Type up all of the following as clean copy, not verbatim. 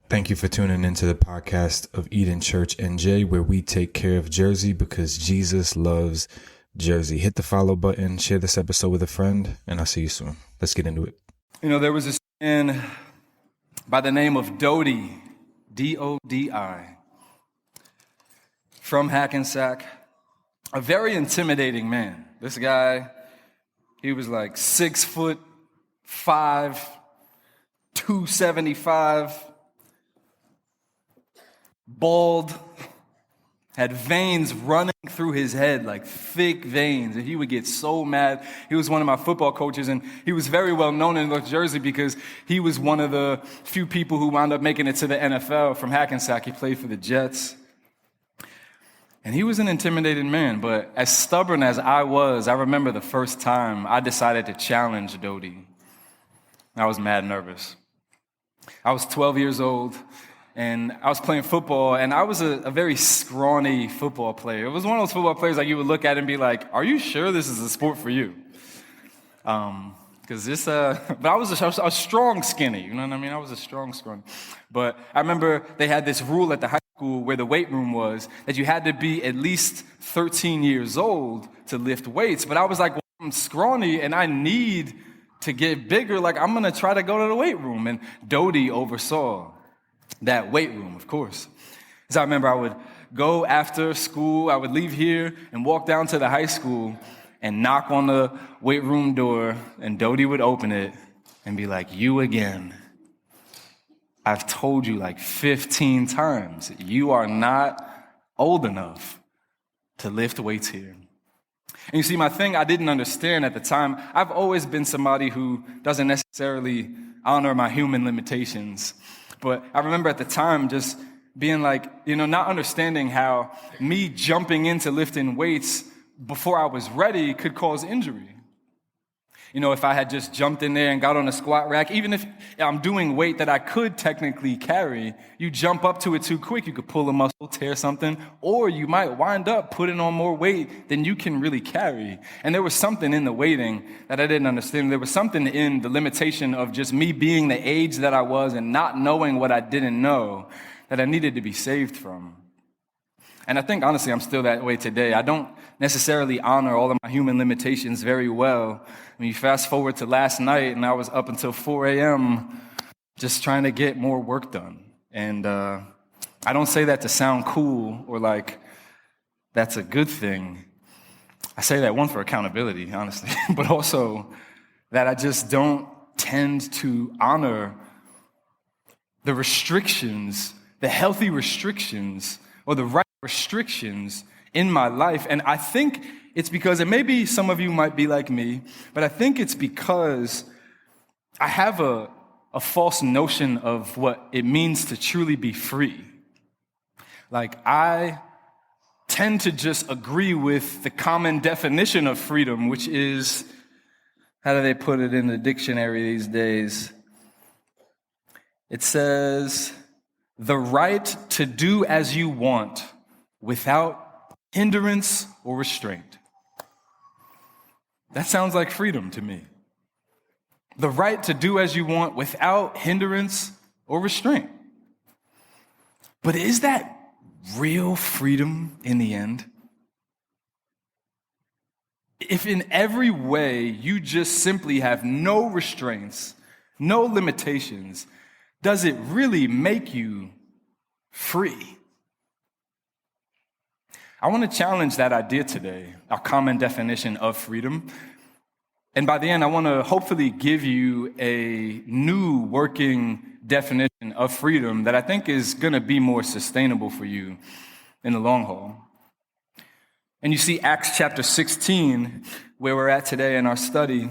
Thank you for tuning into the podcast of Eden Church NJ, where we take care of Jersey because Jesus loves Jersey. Hit the follow button, share this episode with a friend, and I'll see you soon. Let's get into it. You know, there was this man by the name of Dodi, D-O-D-I, from Hackensack, a very intimidating man. This guy, he was like 6'5", 275, bald, had veins running through his head, like thick veins, and he would get so mad. He was one of my football coaches, and he was very well known in North Jersey because he was one of the few people who wound up making it to the NFL from Hackensack. He played for the Jets. And he was an intimidated man, but as stubborn as I was, I remember the first time I decided to challenge Dodi. I was mad nervous. I was 12 years old. And I was playing football, and I was a very scrawny football player. It was one of those football players like you would look at and be like, "Are you sure this is a sport for you?" Because but I was a strong skinny. You know what I mean? I was a strong scrawny. But I remember they had this rule at the high school where the weight room was that you had to be at least 13 years old to lift weights. But I was like, well, I'm scrawny, and I need to get bigger. Like, I'm gonna try to go to the weight room. And Dodi oversaw that weight room, of course. So I remember I would go after school, I would leave here and walk down to the high school and knock on the weight room door, and Dodi would open it and be like, "You again. I've told you like 15 times, you are not old enough to lift weights here." And you see, my thing I didn't understand at the time, I've always been somebody who doesn't necessarily honor my human limitations. But I remember at the time just being like, not understanding how me jumping into lifting weights before I was ready could cause injury. If I had just jumped in there and got on a squat rack, even if I'm doing weight that I could technically carry, you jump up to it too quick, you could pull a muscle, tear something, or you might wind up putting on more weight than you can really carry. And there was something in the weighting that I didn't understand. There was something in the limitation of just me being the age that I was and not knowing what I didn't know that I needed to be saved from. And I think, honestly, I'm still that way today. I don't necessarily honor all of my human limitations very well. When you fast forward to last night, and I was up until 4 a.m. just trying to get more work done. And I don't say that to sound cool or like that's a good thing. I say that, one, for accountability, honestly, but also that I just don't tend to honor the restrictions, the healthy restrictions, or the right restrictions in my life. And I think it's because, and maybe some of you might be like me, but I think it's because I have a false notion of what it means to truly be free. Like, I tend to just agree with the common definition of freedom, which is, how do they put it in the dictionary these days? It says, the right to do as you want without hindrance or restraint. That sounds like freedom to me. The right to do as you want without hindrance or restraint. But is that real freedom in the end? If in every way you just simply have no restraints, no limitations, does it really make you free? I want to challenge that idea today, our common definition of freedom. And by the end, I want to hopefully give you a new working definition of freedom that I think is going to be more sustainable for you in the long haul. And you see Acts chapter 16, where we're at today in our study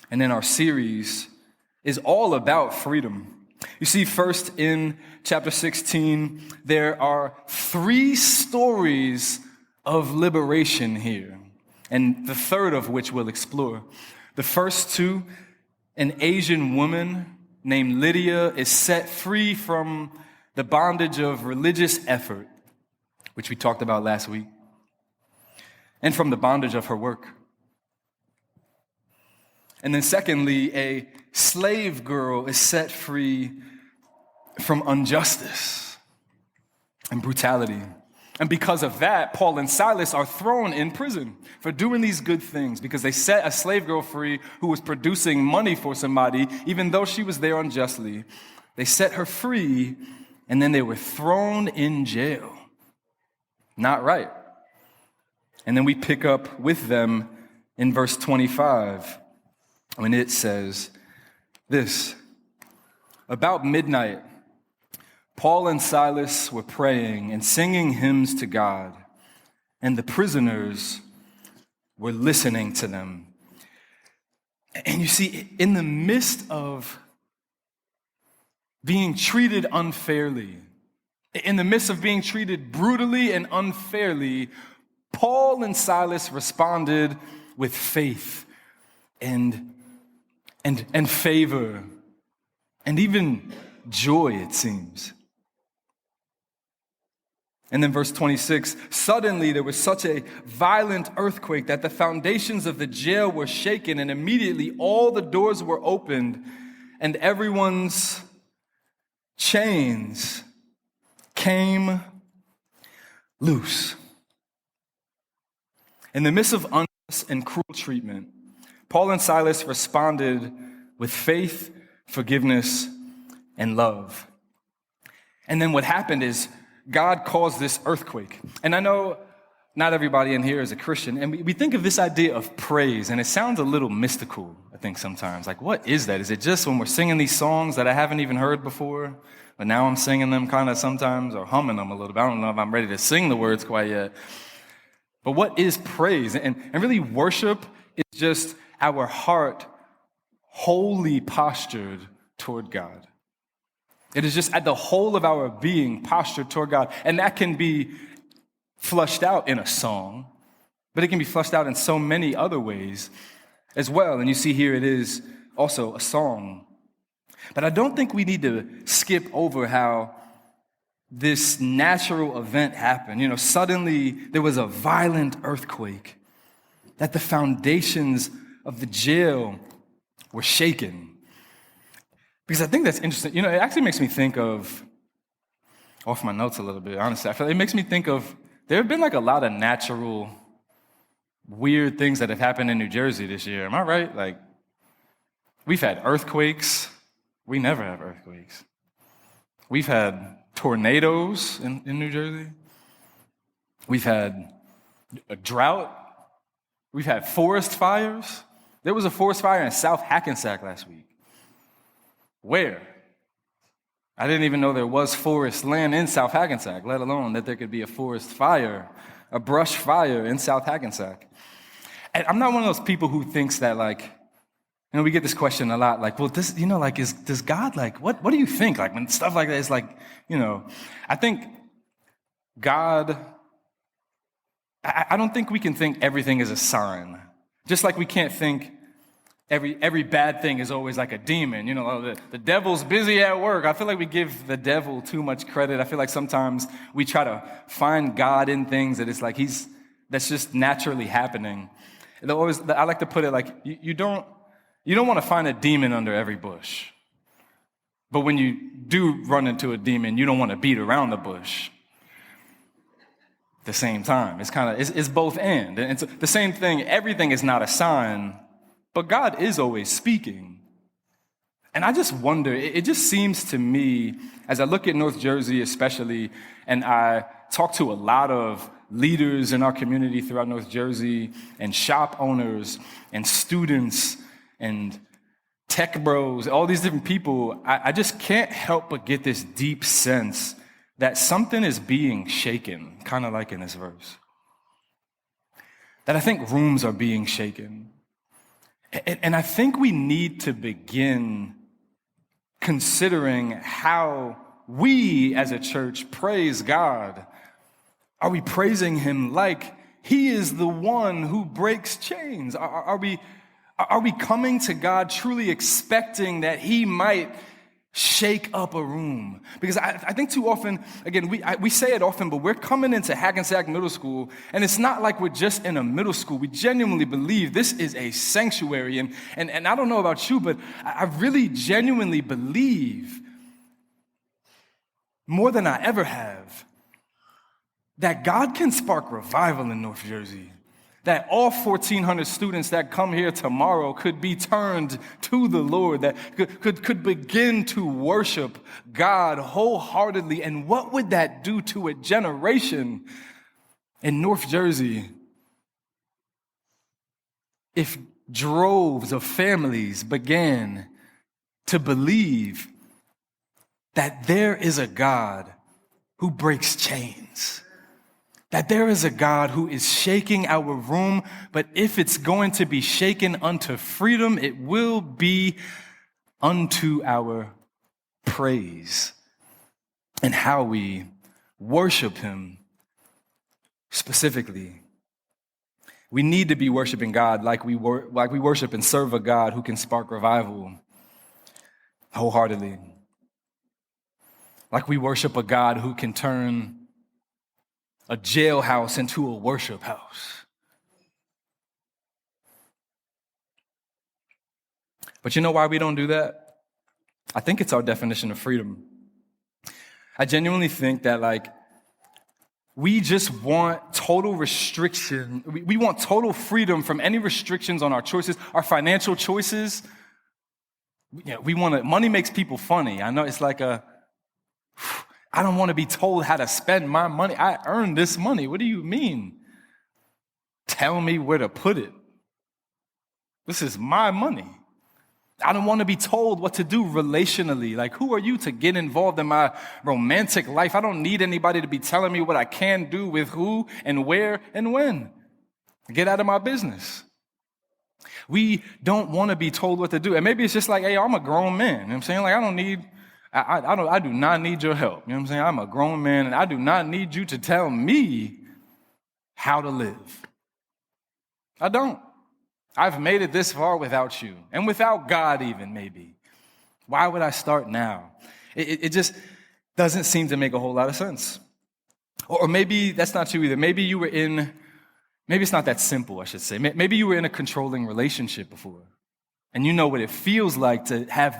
and in our series, is all about freedom. You see, first in chapter 16, there are 3 stories of liberation here, and the third of which we'll explore. The first 2, an Asian woman named Lydia is set free from the bondage of religious effort, which we talked about last week, and from the bondage of her work. And then secondly, a slave girl is set free from injustice and brutality. And because of that, Paul and Silas are thrown in prison for doing these good things because they set a slave girl free who was producing money for somebody, even though she was there unjustly. They set her free, and then they were thrown in jail. Not right. And then we pick up with them in verse 25 when it says this: about midnight, Paul and Silas were praying and singing hymns to God, and the prisoners were listening to them. And you see, in the midst of being treated unfairly, in the midst of being treated brutally and unfairly, Paul and Silas responded with faith and favor and even joy, it seems. And then verse 26, suddenly there was such a violent earthquake that the foundations of the jail were shaken, and immediately all the doors were opened, and everyone's chains came loose. In the midst of unjust and cruel treatment, Paul and Silas responded with faith, forgiveness, and love. And then what happened is God caused this earthquake. And I know not everybody in here is a Christian, and we think of this idea of praise, and it sounds a little mystical, I think, sometimes. Like, what is that? Is it just when we're singing these songs that I haven't even heard before, but now I'm singing them kind of sometimes, or humming them a little bit? I don't know if I'm ready to sing the words quite yet. But what is praise? And really, worship is just our heart wholly postured toward God. It is just at the whole of our being postured toward God. And that can be flushed out in a song, but it can be flushed out in so many other ways as well. And you see here it is also a song. But I don't think we need to skip over how this natural event happened. You know, suddenly there was a violent earthquake, that the foundations of the jail were shaken. Because I think that's interesting. You know, it actually makes me think of, off my notes a little bit, honestly, I feel like it makes me think of, there have been like a lot of natural, weird things that have happened in New Jersey this year. Am I right? Like, we've had earthquakes. We never have earthquakes. We've had tornadoes in New Jersey. We've had a drought. We've had forest fires. There was a forest fire in South Hackensack last week. Where? I didn't even know there was forest land in South Hackensack, let alone that there could be a forest fire, a brush fire in South Hackensack. And I'm not one of those people who thinks that, like, you know, we get this question a lot, like, well, this, you know, like, does God, like, what do you think? Like, when stuff like that is like, you know, I think God, I don't think we can think everything is a sign. Just like we can't think every bad thing is always like a demon. You know, the devil's busy at work. I feel like we give the devil too much credit. I feel like sometimes we try to find God in things that it's like that's just naturally happening. I like to put it like, you don't want to find a demon under every bush. But when you do run into a demon, you don't want to beat around the bush at the same time. It's both and. And it's the same thing. Everything is not a sign, but God is always speaking. And I just wonder, it just seems to me, as I look at North Jersey especially, and I talk to a lot of leaders in our community throughout North Jersey, and shop owners, and students, and tech bros, all these different people, I just can't help but get this deep sense that something is being shaken, kind of like in this verse. That I think rooms are being shaken. And I think we need to begin considering how we as a church praise God. Are we praising him like he is the one who breaks chains? Are we coming to God truly expecting that he might shake up a room? Because I think too often, again, we say it often, but we're coming into Hackensack Middle School, and it's not like we're just in a middle school. We genuinely believe this is a sanctuary. And I don't know about you, but I really genuinely believe more than I ever have, that God can spark revival in North Jersey. That all 1,400 students that come here tomorrow could be turned to the Lord, that could begin to worship God wholeheartedly. And what would that do to a generation in North Jersey if droves of families began to believe that there is a God who breaks chains? That there is a God who is shaking our room, but if it's going to be shaken unto freedom, it will be unto our praise and how we worship him specifically. We need to be worshiping God like we worship and serve a God who can spark revival wholeheartedly. Like we worship a God who can turn a jailhouse into a worship house. But you know why we don't do that? I think it's our definition of freedom. I genuinely think that we just want total restriction. We want total freedom from any restrictions on our choices, our financial choices. Money makes people funny. I know it's I don't want to be told how to spend my money. I earned this money. What do you mean? Tell me where to put it. This is my money. I don't want to be told what to do relationally. Who are you to get involved in my romantic life? I don't need anybody to be telling me what I can do with who and where and when. Get out of my business. We don't want to be told what to do. And maybe it's just hey, I'm a grown man. You know what I'm saying? I do not need your help. You know what I'm saying? I'm a grown man, and I do not need you to tell me how to live. I don't. I've made it this far without you, and without God even, maybe. Why would I start now? It just doesn't seem to make a whole lot of sense. Or maybe that's not you either. Maybe it's not that simple, I should say. Maybe you were in a controlling relationship before, and you know what it feels like to have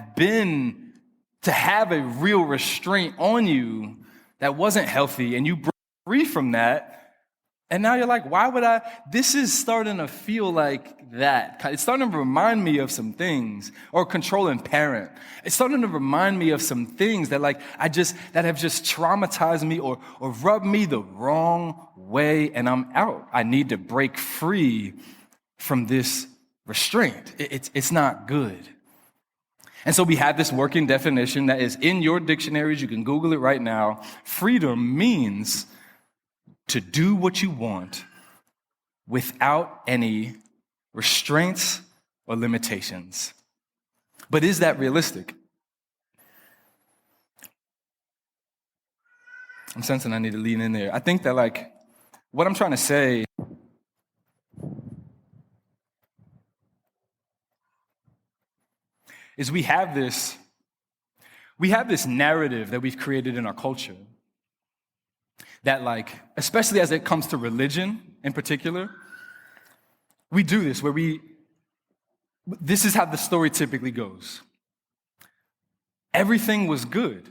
a real restraint on you that wasn't healthy, and you broke free from that, and now you're why would I? This is starting to feel like that. It's starting to remind me of some things, or controlling parent. It's starting to remind me of some things that that have just traumatized me or rubbed me the wrong way, and I'm out. I need to break free from this restraint. It's not good. And so we have this working definition that is in your dictionaries. You can Google it right now. Freedom means to do what you want without any restraints or limitations. But is that realistic? I'm sensing I need to lean in there. I think that what I'm trying to say is we have this narrative that we've created in our culture that especially as it comes to religion in particular, we do this where this is how the story typically goes. Everything was good.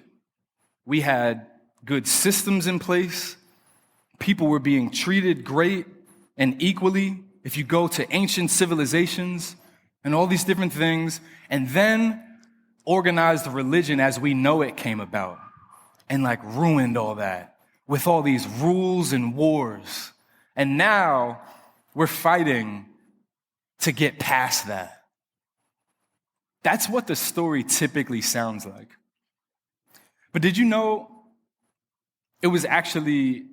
We had good systems in place. People were being treated great and equally. If you go to ancient civilizations and all these different things, and then organized religion as we know it came about and ruined all that with all these rules and wars. And now we're fighting to get past that. That's what the story typically sounds like. But did you know it was actually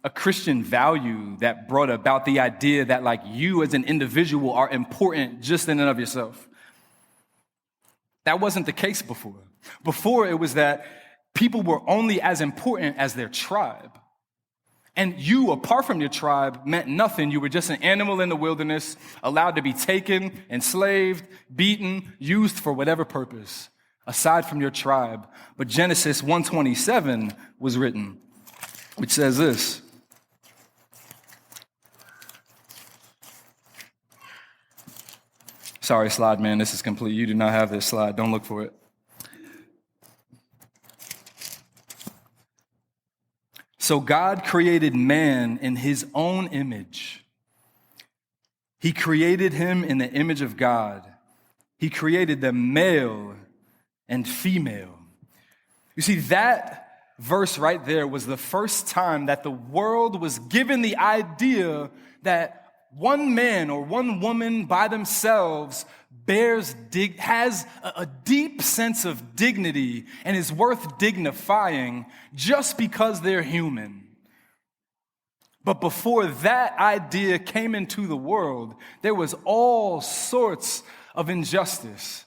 a Christian value that brought about the idea that you as an individual are important just in and of yourself? That wasn't the case before. Before, it was that people were only as important as their tribe. And you, apart from your tribe, meant nothing. You were just an animal in the wilderness, allowed to be taken, enslaved, beaten, used for whatever purpose, aside from your tribe. But Genesis 1:27 was written, which says this. Sorry, slide man, this is complete. You do not have this slide. Don't look for it. So God created man in his own image. He created him in the image of God. He created them male and female. You see, that verse right there was the first time that the world was given the idea that one man or one woman by themselves has a deep sense of dignity and is worth dignifying just because they're human. But before that idea came into the world, there was all sorts of injustice.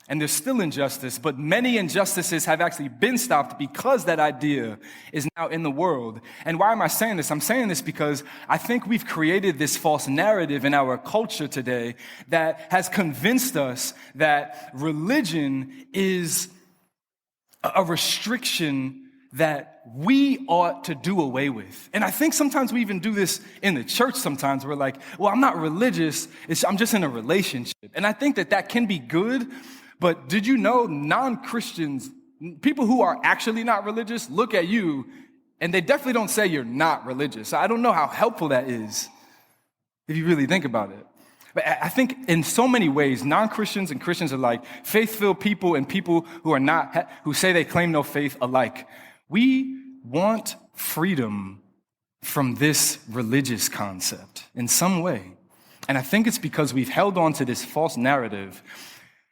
And there's still injustice, but many injustices have actually been stopped because that idea is now in the world. And why am I saying this? I'm saying this because I think we've created this false narrative in our culture today that has convinced us that religion is a restriction that we ought to do away with. And I think sometimes we even do this in the church sometimes. We're like, well, I'm not religious. I'm just in a relationship. And I think that can be good. But did you know non-Christians, people who are actually not religious, look at you and they definitely don't say you're not religious. I don't know how helpful that is if you really think about it. But I think in so many ways, non-Christians and Christians are like faith-filled people and people who say they claim no faith alike. We want freedom from this religious concept in some way. And I think it's because we've held on to this false narrative.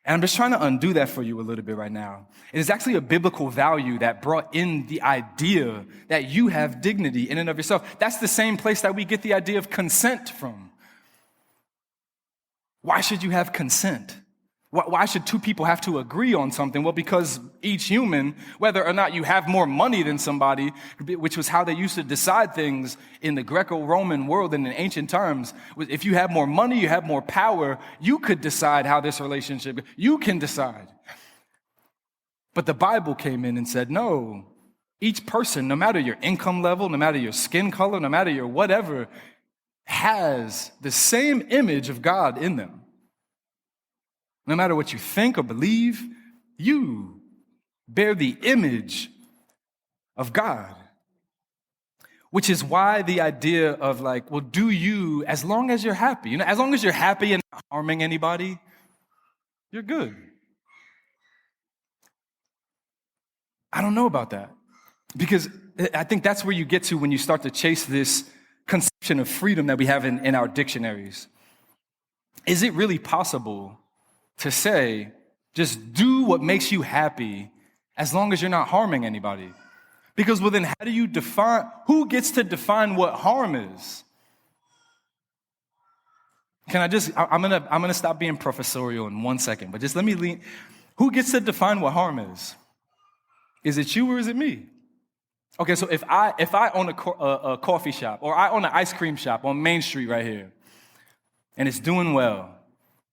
And I'm just trying to undo that for you a little bit right now. It is actually a biblical value that brought in the idea that you have dignity in and of yourself. That's the same place that we get the idea of consent from. Why should you have consent? Why should two people have to agree on something? Well, because each human, whether or not you have more money than somebody, which was how they used to decide things in the Greco-Roman world and in ancient times, if you have more money, you have more power, you could decide how this relationship, you can decide. But the Bible came in and said, no, each person, no matter your income level, no matter your skin color, no matter your whatever, has the same image of God in them. No matter what you think or believe, you bear the image of God. Which is why the idea of like, well, do you, as long as you're happy, as long as you're happy and not harming anybody, you're good. I don't know about that. Because I think that's where you get to when you start to chase this conception of freedom that we have in our dictionaries. Is it really possible to say, just do what makes you happy as long as you're not harming anybody? Because well, then how do you who gets to define what harm is? I'm gonna stop being professorial in 1 second, but just let me lean. Who gets to define what harm is? Is it you or is it me? Okay, so if I own a coffee shop or I own an ice cream shop on Main Street right here, and it's doing well,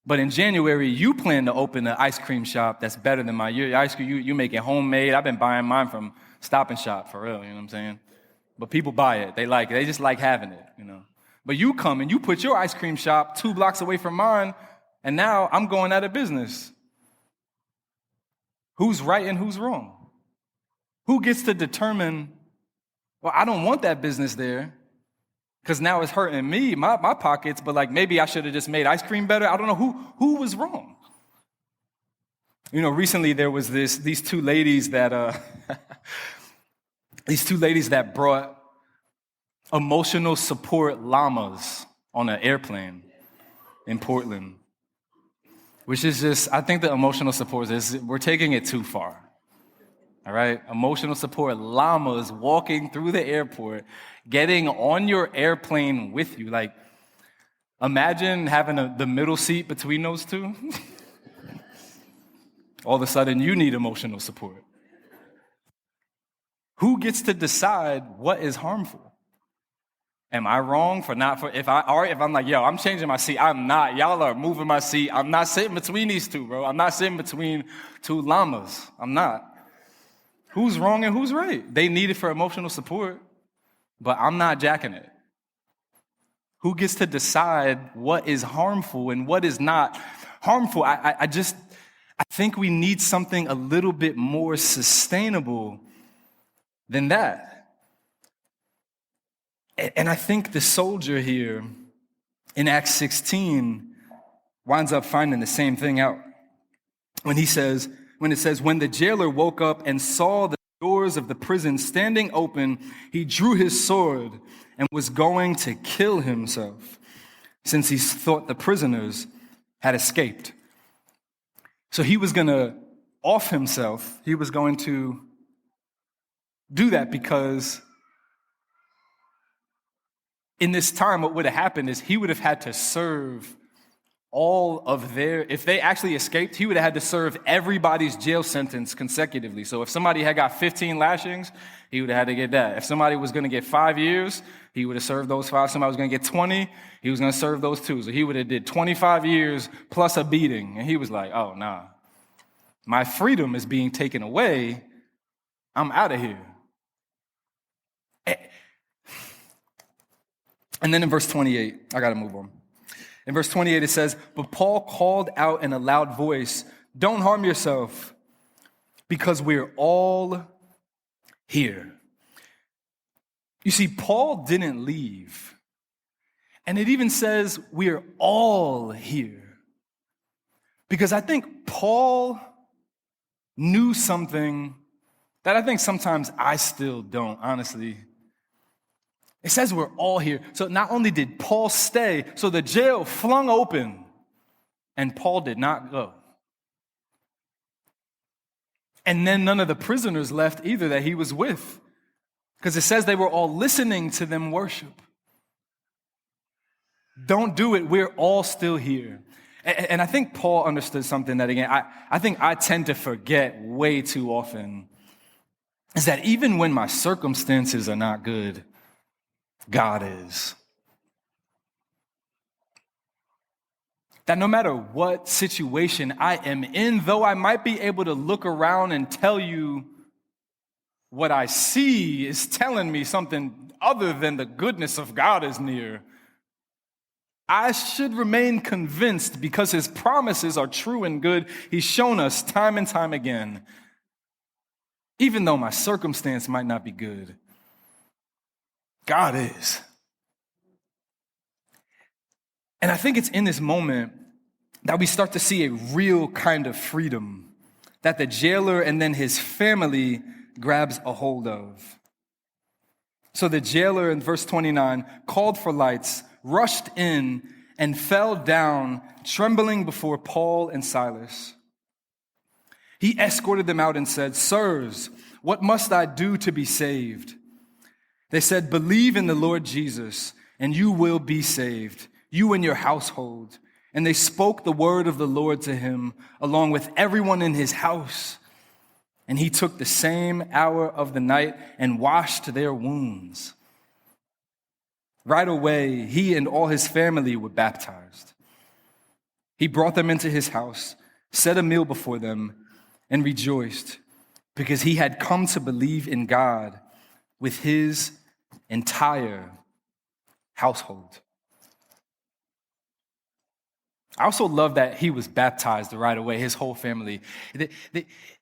but in January, you plan to open an ice cream shop that's better than mine. Your ice cream, you make it homemade. I've been buying mine from Stop and Shop, for real, you know what I'm saying? But people buy it. They like it. They just like having it, But you come and you put your ice cream shop 2 blocks away from mine, and now I'm going out of business. Who's right and who's wrong? Who gets to determine, well, I don't want that business there, because now it's hurting me, my pockets, but like maybe I should have just made ice cream better. I don't know who was wrong. Recently there was these two ladies that brought emotional support llamas on an airplane in Portland, which is just, I think the emotional support we're taking it too far. All right, emotional support llamas walking through the airport, getting on your airplane with you. Like, imagine having the middle seat between those two. All of a sudden, you need emotional support. Who gets to decide what is harmful? Am I wrong if I'm like, yo, I'm changing my seat? I'm not. Y'all are moving my seat. I'm not sitting between these two, bro. I'm not sitting between two llamas. I'm not. Who's wrong and who's right? They need it for emotional support, but I'm not jacking it. Who gets to decide what is harmful and what is not harmful? I think we need something a little bit more sustainable than that. And I think the soldier here in Acts 16 winds up finding the same thing out. When it says, when the jailer woke up and saw the doors of the prison standing open, he drew his sword and was going to kill himself, since he thought the prisoners had escaped. So he was going to off himself. He was going to do that because in this time, what would have happened is he would have had to serve all of if they actually escaped, he would have had to serve everybody's jail sentence consecutively. So if somebody had got 15 lashings, he would have had to get that. If somebody was going to get 5 years, he would have served those 5. Somebody was going to get 20, he was going to serve those 2. So he would have did 25 years plus a beating. And he was like, oh, nah, my freedom is being taken away. I'm out of here. And then in verse 28, I got to move on. In verse 28, it says, but Paul called out in a loud voice, don't harm yourself, because we're all here. You see, Paul didn't leave. And it even says we're all here. Because I think Paul knew something that I think sometimes I still don't, honestly. It says we're all here. So not only did Paul stay, so the jail flung open, and Paul did not go. And then none of the prisoners left either that he was with, because it says they were all listening to them worship. Don't do it. We're all still here. And I think Paul understood something that, again, I think I tend to forget way too often, is that even when my circumstances are not good, God is. That no matter what situation I am in, though I might be able to look around and tell you what I see is telling me something other than the goodness of God is near, I should remain convinced because his promises are true and good. He's shown us time and time again, even though my circumstance might not be good, God is. And I think it's in this moment that we start to see a real kind of freedom that the jailer and then his family grabs a hold of. So the jailer in verse 29 called for lights, rushed in, and fell down, trembling before Paul and Silas. He escorted them out and said, sirs, what must I do to be saved? They said, believe in the Lord Jesus, and you will be saved, you and your household. And they spoke the word of the Lord to him, along with everyone in his house. And he took the same hour of the night and washed their wounds. Right away, he and all his family were baptized. He brought them into his house, set a meal before them, and rejoiced, because he had come to believe in God with his entire household. I also love that he was baptized right away, his whole family.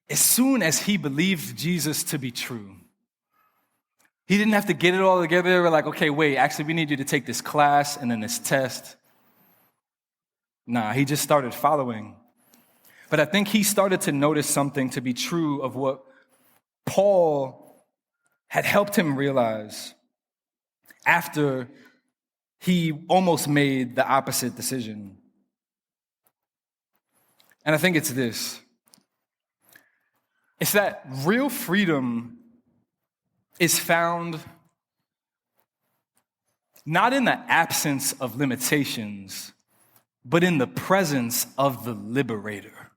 As soon as he believed Jesus to be true, he didn't have to get it all together. They were like, okay, wait, actually, we need you to take this class and then this test. Nah, he just started following. But I think he started to notice something to be true of what Paul had helped him realize after he almost made the opposite decision. And I think it's this. It's that real freedom is found not in the absence of limitations, but in the presence of the liberator.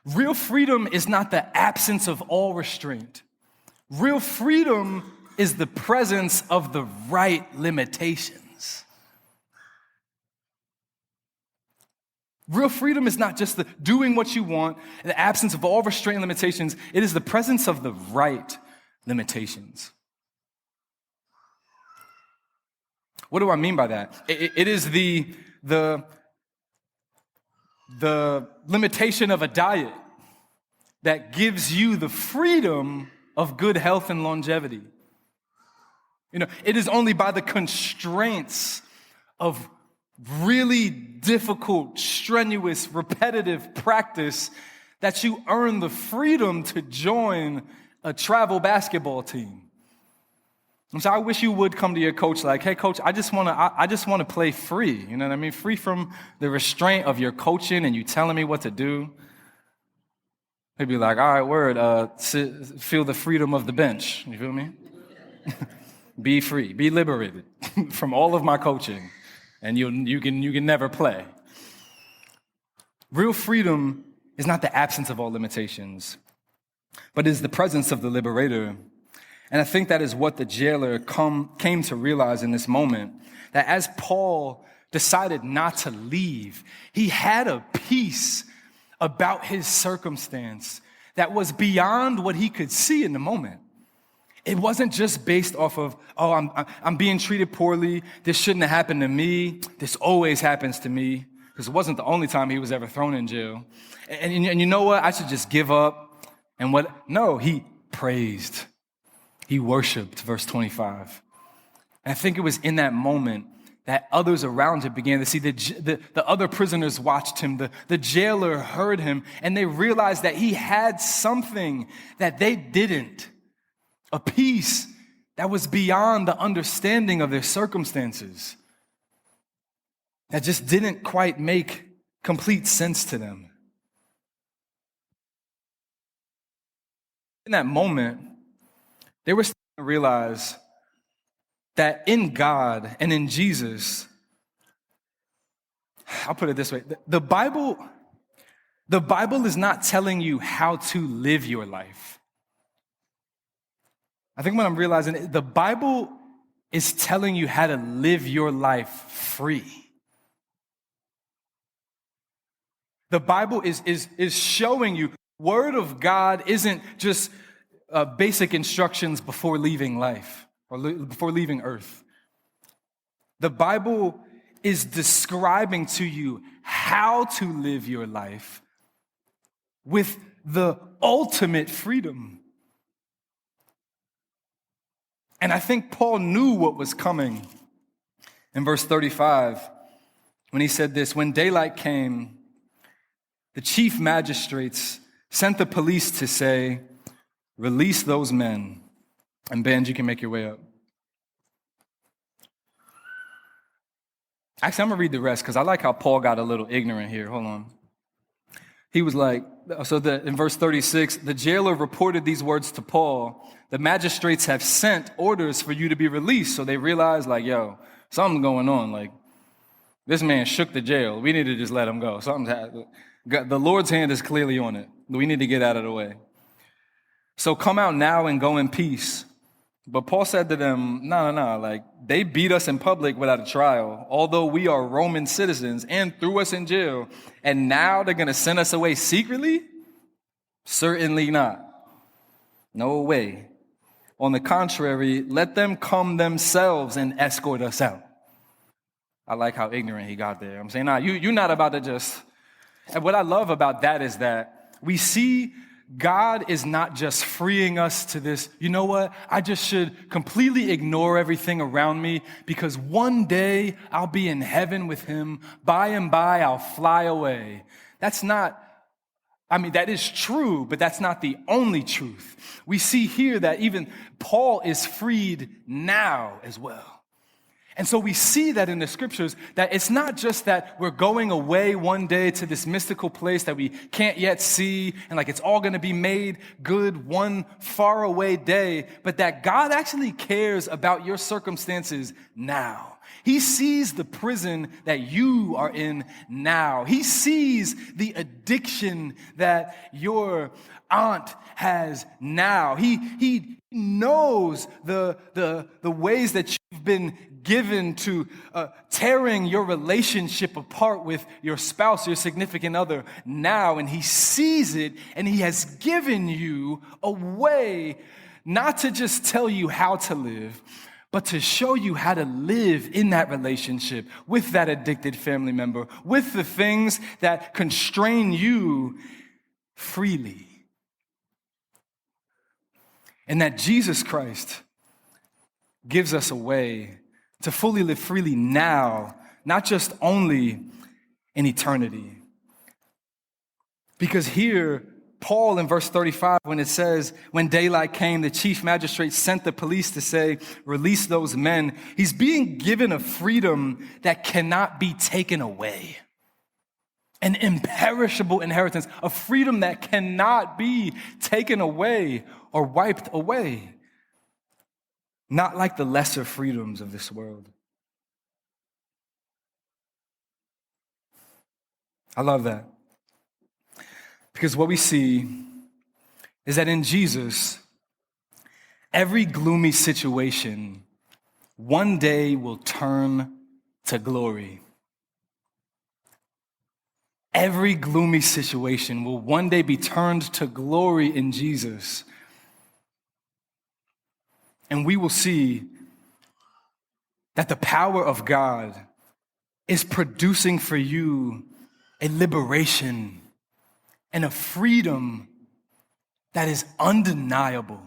Real freedom is not the absence of all restraint. Real freedom is the presence of the right limitations. Real freedom is not just the doing what you want, the absence of all restraint and limitations. It is the presence of the right limitations. What do I mean by that? It is the limitation of a diet that gives you the freedom of good health and longevity. It is only by the constraints of really difficult, strenuous, repetitive practice that you earn the freedom to join a travel basketball team. And so I wish you would come to your coach like, hey, coach, I just want to play free. You know what I mean? Free from the restraint of your coaching and you telling me what to do. He'd be like, all right, word, feel the freedom of the bench. You feel me? Be free, be liberated from all of my coaching, and you can never play. Real freedom is not the absence of all limitations, but is the presence of the liberator. And I think that is what the jailer came to realize in this moment, that as Paul decided not to leave, he had a peace about his circumstance that was beyond what he could see in the moment. It wasn't just based off of, I'm being treated poorly. This shouldn't have happened to me. This always happens to me. Because it wasn't the only time he was ever thrown in jail. And you know what? I should just give up. And no, he praised. He worshiped, verse 25. And I think it was in that moment that others around him began to see. The other prisoners watched him. The jailer heard him. And they realized that he had something that they didn't. A peace that was beyond the understanding of their circumstances, that just didn't quite make complete sense to them. In that moment, they were starting to realize that in God and in Jesus, I'll put it this way, the Bible is not telling you how to live your life. I think what I'm realizing, the Bible is telling you how to live your life free. The Bible is showing you, Word of God isn't just basic instructions before leaving life or before leaving earth. The Bible is describing to you how to live your life with the ultimate freedom. And I think Paul knew what was coming in verse 35 when he said this, when daylight came, the chief magistrates sent the police to say, release those men. And Ben, you can make your way up. Actually, I'm going to read the rest because I like how Paul got a little ignorant here. Hold on. He was like, in verse 36, the jailer reported these words to Paul. The magistrates have sent orders for you to be released. So they realized, like, yo, something's going on. Like, this man shook the jail. We need to just let him go. Something's happened. The Lord's hand is clearly on it. We need to get out of the way. So come out now and go in peace. But Paul said to them, no, like, they beat us in public without a trial, although we are Roman citizens, and threw us in jail. And now they're going to send us away secretly? Certainly not. No way. On the contrary, let them come themselves and escort us out. I like how ignorant he got there. I'm saying, you're not about to just... And what I love about that is that we see God is not just freeing us to this, you know what, I just should completely ignore everything around me because one day I'll be in heaven with him. By and by, I'll fly away. That's not, that is true, but that's not the only truth. We see here that even Paul is freed now as well. And so we see that in the scriptures, that it's not just that we're going away one day to this mystical place that we can't yet see, and like it's all going to be made good one far away day, but that God actually cares about your circumstances now. He sees the prison that you are in now. He sees the addiction that your aunt has now. He knows the ways that you've been given to tearing your relationship apart with your spouse, your significant other now, and he sees it, and he has given you a way not to just tell you how to live, but to show you how to live in that relationship with that addicted family member, with the things that constrain you freely. And that Jesus Christ gives us a way to fully live freely now, not just only in eternity. Because here, Paul in verse 35, when it says, when daylight came, the chief magistrate sent the police to say, release those men. He's being given a freedom that cannot be taken away. An imperishable inheritance, a freedom that cannot be taken away or wiped away. Not like the lesser freedoms of this world. I love that. Because what we see is that in Jesus, every gloomy situation one day will turn to glory. Every gloomy situation will one day be turned to glory in Jesus. And we will see that the power of God is producing for you a liberation and a freedom that is undeniable.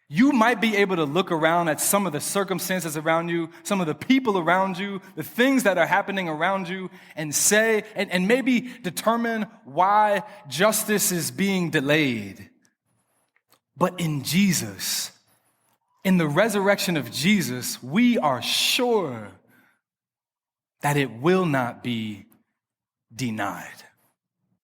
You might be able to look around at some of the circumstances around you, some of the people around you, the things that are happening around you, and say, and maybe determine why justice is being delayed. But in Jesus, in the resurrection of Jesus, we are sure that it will not be denied.